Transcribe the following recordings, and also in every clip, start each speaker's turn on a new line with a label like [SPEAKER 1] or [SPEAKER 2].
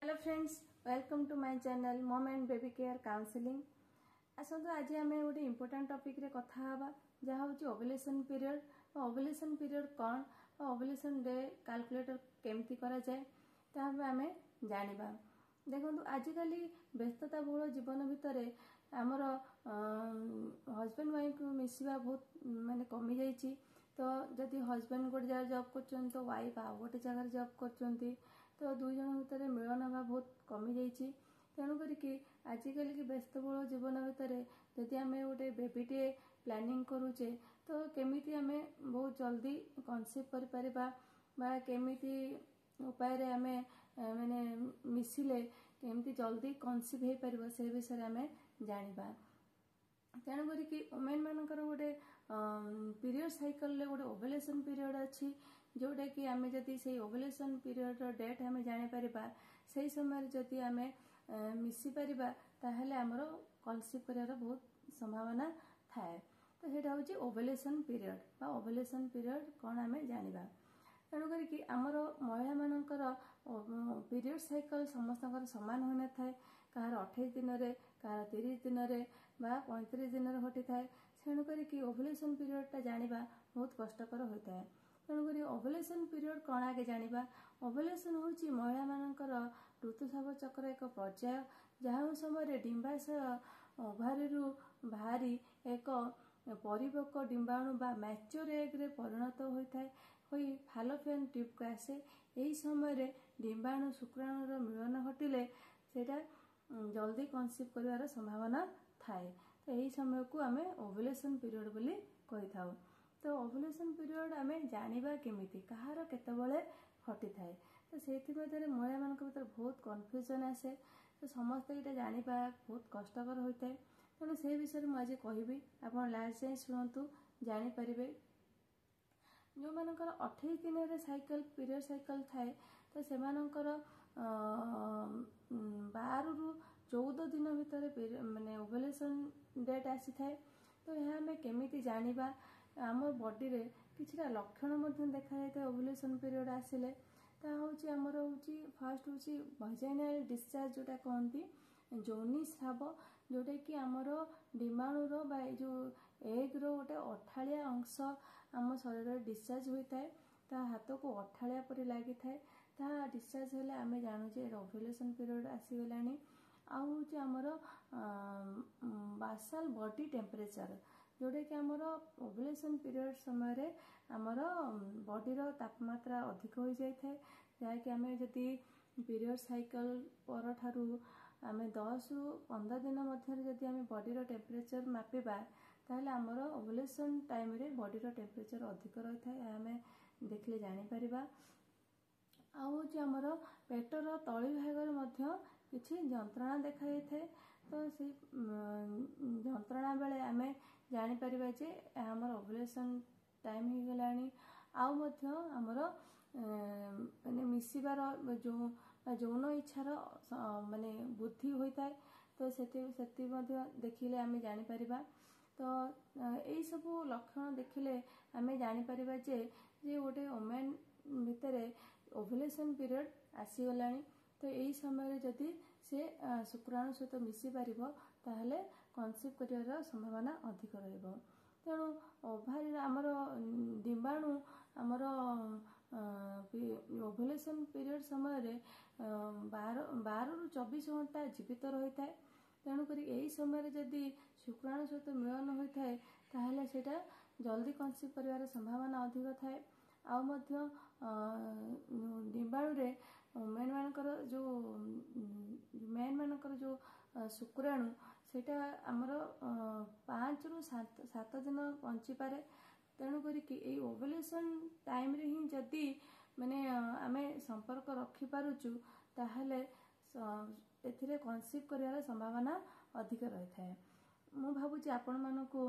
[SPEAKER 1] Hello friends, welcome to my channel mom and baby care counselling. आसतु आज आम गोटे इम्पोर्टाट टॉपिक रे कथा हवा जहाँ हूँ ओवुलेशन पीरियड। ओवुलेशन पीरियड कौन, ओवुलेशन डे कैलकुलेटर केमती करा जाए ताहा आम जानिबा। देखो आजिकल व्यस्तता बहुल जीवन भितर आमर हजबैंड वाइफ मिसवा बहुत माने कमी जाइए। तो जदि हजबैंड गोटे जगह जॉब कर तो वाइफ आ गोटे जगह जॉब कर तो दुई जन भितर मिलन भाव बहुत कमी जाइए। तेणुक आजिकल की व्यस्तबहुल जीवन भितर जदि आम गोटे बेबीटे प्लानिंग करुचे तो केमिति आम बहुत जल्दी कनसीव कर केमिति उपाय आम माने मिसिले केमिति जल्दी कनसीव हो पार से विषय आम जानिबा। तेणुक वुमेन मानकर गोटे पीरियड साइकिल गोटे ओवुलेशन पीरियड अच्छी जोटा कि आम जदि से ओवुलेशन पीरियड डेट आम जापर से समय जदि आम मिसी पारिबा ताहले आमर कनसीव कर बहुत संभावना थाए। तो यहाँ हूँ ओवुलेशन पीरियड बा ओवुलेशन पीरियड कौन आम जानिबा। तेणुक आमर महिला मानकर पीरियड साइकिल समस्त सामान हो न था। कहार 28 दिन रे, कहार 30 दिन रे बा 35 दिन घटी थाए। तेणुक ओवुलेशन पीरियडटा जानिबा बहुत कष्टकर होता है। तेणुक ओवुलेशन पीरियड कौन आगे जानिबा। ओवुलेशन हूँ महिला मानकर ऋतुस्राव चक्र एक पर्याय जहाँ समय डिम्बाशय ओभारी बाहरी एक परिपक्व डिम्बाणु बा मैच्योर एग रे परिणत होता है फालोपियन ट्यूब को आसे। यही समय डिम्बाणु शुक्राणुर मिलन घटिले सेटा जल्दी कनसीव कर संभावना थाए। तो यही समय को आम ओवुलेशन पीरियड बोली कही थाउ। तो ओवुलेशन पीरियड आम जानिबा केमिति कहार केतबेले घटी थाए। तो से महिला मान भीतर बहुत कन्फ्यूजन आसे। तो समस्त ये जानिबा बहुत कष्टकर होता है। तेणु से विषय में आज कहबी आप लास्ट जाए शुणु जानीपर। जो मानकर 28 दिन रे साइकिल पीरियड साइकिल थाए तो से 12 रु 14 दिन भितर माने ओवुलेशन डेट आसी थाए। तो यह आम केमिति जानिबा आम बॉडी रे किछिटा लक्षण देखा जाए ओवुलेशन पीरियड आसिले ता हूँ आमर हूँ फर्स्ट हूँ वजाइनाल डिस्चार्ज जोटा कहती यौनी स्राव जोटा कि आमर डिम्बाणुर बा जो एग रो गोटे अठालिया अंश आम शरीर डिस्चार्ज होता है। ता हाथ को अठालिया परि लगी थाए। ता डिस्चार्ज हेले आम जानूचे ओवुलेशन पीरियड आसीगला। आ हूँ आमर बासाल बॉडी टेम्परेचर जोटा कि आमर ओवुलेशन पीरियड समय आमर बॉडीर तापमात्रा अधिक हो जाए जहाँकि आम जदि पीरियड साइकिल पर ठारू आम 10 रु 15 दिन मध्य जदि आम बॉडीर टेम्परेचर मापिबा ताहले आमर ओवुलेशन टाइम रे बॉडीर टेम्परेचर अधिक रही है आम देखले जानीपर। आउ आमर पेटर तली भाग किछि जंत्रणा देखा जाए। तो से जंत्रणा बेले आम जानीपर जे आमर ओवुलेशन टाइम हो गलानी। आउ मध्य आमर माने मिसिबार जो यौन इच्छार माने बुद्धि होता है। तो सेति देखिले आम जानीपर। तो यही सब लक्षण देखिले आम जानीपर जे गोटे वुमेन भितर ओवुलेशन पीरियड आसीगला। तो यही समय जदि से शुक्राणु सहित मिसी पार ताहले कनसीव कर संभावना अधिक रहिबो। तेणु ओभारी आमर डिम्बाणु आमर ओवुलेशन पीरियड समय 12 रु 24 घंटा जीवित रही है। तेणुक यही समय जदि शुक्राणु सहित मिलन होता है ताहले सेटा जल्दी कनसीव कर संभावना अधिक थाए। आउ मध्य डिम्बाणु रे मेन मानकर जो शुक्राणु सेटा आमर 5 रु 7 दिन बंची पारे। तेणुक ओवुलेशन टाइम रे ही जदि माने आमे संपर्क रखी पारुचु ताहले एथिरे कनसीव कर संभावना अधिक रही है। मु भाबुची आपण मानकु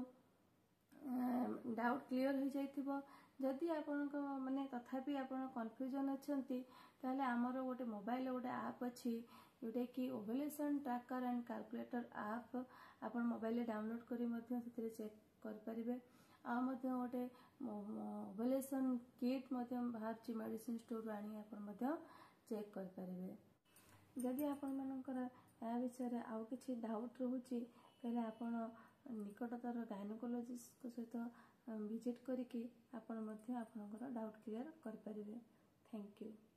[SPEAKER 1] डाउट क्लियर हो जाइथिबो। जदि आपण माने तथापि आपण कन्फ्यूजन अछंती ताहले आमर गोटे मोबाइल गोटे ऐप अच्छी जोटा कि ovulation tracker and calculator app आपण मोबाइल डाउनलोड करी मध्य सेतिरे चेक कर परिबे। आ मध्य गोटे ओवुलेशन किट मध्य बाहर मेडिसिन स्टोर आनी आपण मध्य चेक कर परिबे। जदि आपणମାନଙ୍କର ଏହା ବିଷୟରେ ଆଉ କିଛି ଡାଉଟ୍ ରହୁଛି ତାହେଲେ ଆପଣ ନିକଟତର ଗାଇନୋକୋଲୋଜିଷ୍ଟଙ୍କ ସହିତ ଭିଜିଟ୍ କରିକି ଆପଣ ମଧ୍ୟ ଆପଣଙ୍କର ଡାଉଟ୍ କ୍ଲିୟର କରିପାରିବେ। Thank you.